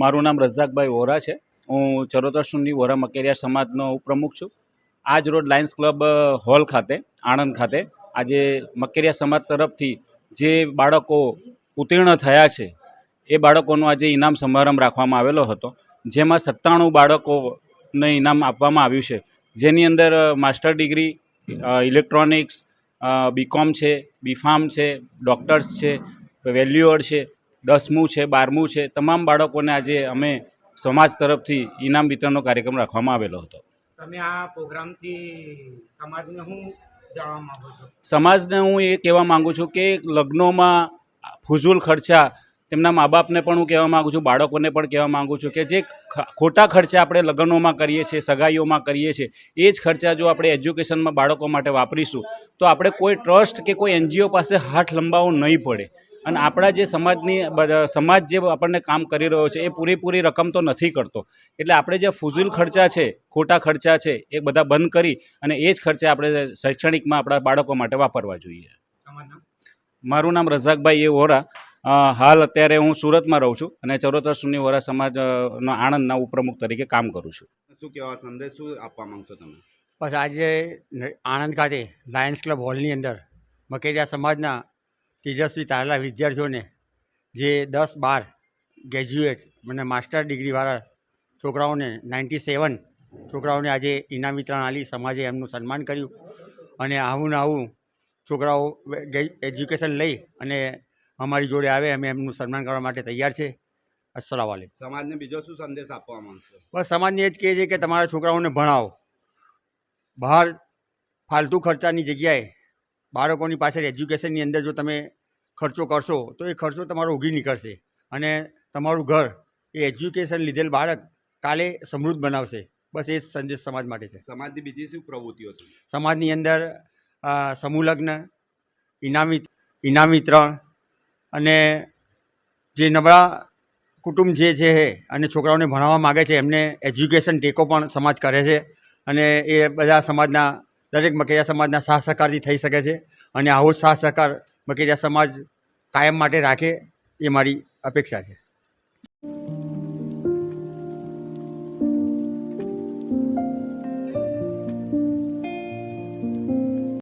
મારું નામ રઝાકભાઈ વોરા છે. હું ચરોતર સુન્ની વોરા મકેરિયા સમાજનો ઉપપ્રમુખ છું. આજ રોડ લાયન્સ ક્લબ હોલ ખાતે આણંદ ખાતે આજે મકેરિયા સમાજ તરફથી જે બાળકો ઉત્તીર્ણ થયા છે એ બાળકોનો આજે ઇનામ સમારંભ રાખવામાં આવેલો હતો, જેમાં 97 બાળકોને ઇનામ આપવામાં આવ્યું છે, જેની અંદર માસ્ટર ડિગ્રી ઇલેક્ટ્રોનિક્સ, બીકોમ છે, બીફાર્મ છે, ડૉક્ટર્સ છે, વેલ્યુઅર છે, 10મું છે, 12મું છે, તમામ બાળકોને આજે અમે સમાજ તરફથી ઇનામ વિતરણનો કાર્યક્રમ રાખવામાં આવેલો હતો. તમે આ પ્રોગ્રામથી સમાજને શું જાણવા માંગો છો? સમાજને હું એ કહેવા માગું છું કે લગ્નોમાં ફુઝુલ ખર્ચા તેમના મા બાપને પણ હું કહેવા માગું છું, બાળકોને પણ કહેવા માગું છું કે જે ખોટા ખર્ચા આપણે લગ્નોમાં કરીએ છીએ, સગાઈઓમાં કરીએ છીએ, એ જ ખર્ચા જો આપણે એજ્યુકેશનમાં બાળકો માટે વાપરીશું તો આપણે કોઈ ટ્રસ્ટ કે કોઈ NGO પાસે હાથ લંબાવવો નહીં પડે. અને આપણા જે સમાજ જે આપણને કામ કરી રહ્યો છે એ પૂરેપૂરી રકમ તો નથી કરતો. એટલે આપણે જે ફુઝુલ ખર્ચા છે, ખોટા ખર્ચા છે, એ બધા બંધ કરી અને એ જ ખર્ચા આપણે શૈક્ષણિકમાં આપણા બાળકો માટે વાપરવા જોઈએ. મારું નામ રઝાકભાઈ વોરા. હાલ અત્યારે હું સુરતમાં રહું છું અને ચરોતર સુન્ની વોરા સમાજના આણંદના ઉપપ્રમુખ તરીકે કામ કરું છું. શું કહેવા સંદેશ શું આપવા માંગશો તમે? બસ આજે આણંદ ખાતે લાયન્સ ક્લબ હોલની અંદર મકેરિયા સમાજના તેજસ્વી તારેલા વિદ્યાર્થીઓને જે 10-12 ગ્રેજ્યુએટ અને માસ્ટર ડિગ્રીવાળા છોકરાઓને 97 છોકરાઓને આજે ઇનામ વિતરણ આપી સમાજે એમનું સન્માન કર્યું. અને આવું ને આવું છોકરાઓ એજ્યુકેશન લઈ અને અમારી જોડે આવે, અમે એમનું સન્માન કરવા માટે તૈયાર છે. અસ્સલામ વાલેકુમ. સમાજને બીજો શું સંદેશ આપવા માંગશો? બસ સમાજને એ જ કહે છે કે તમારા છોકરાઓને ભણાવો. બહાર ફાલતુ ખર્ચાની જગ્યાએ બાળકોની પાછળ એજ્યુકેશનની અંદર જો તમે ખર્ચો કરશો તો એ ખર્ચો તમારો ઉગી નીકળશે અને તમારું ઘર એ એજ્યુકેશન લીધેલ બાળક કાલે સમૃદ્ધ બનાવશે. બસ એ જ સંદેશ સમાજ માટે છે. સમાજની બીજી શું પ્રવૃત્તિઓ છે? સમાજની અંદર સમૂહ લગ્ન, ઇનામ વિતરણ અને જે નબળા કુટુંબ જે છે અને છોકરાઓને ભણાવવા માગે છે એમને એજ્યુકેશન ટેકો પણ સમાજ કરે છે. અને એ બધા સમાજના દરેક મકેરિયા સમાજના સાથ સહકારથી થઈ શકે છે. અને આવો જ સાથ સહકાર મકેરિયા સમાજ કાયમ માટે રાખે એ મારી અપેક્ષા છે.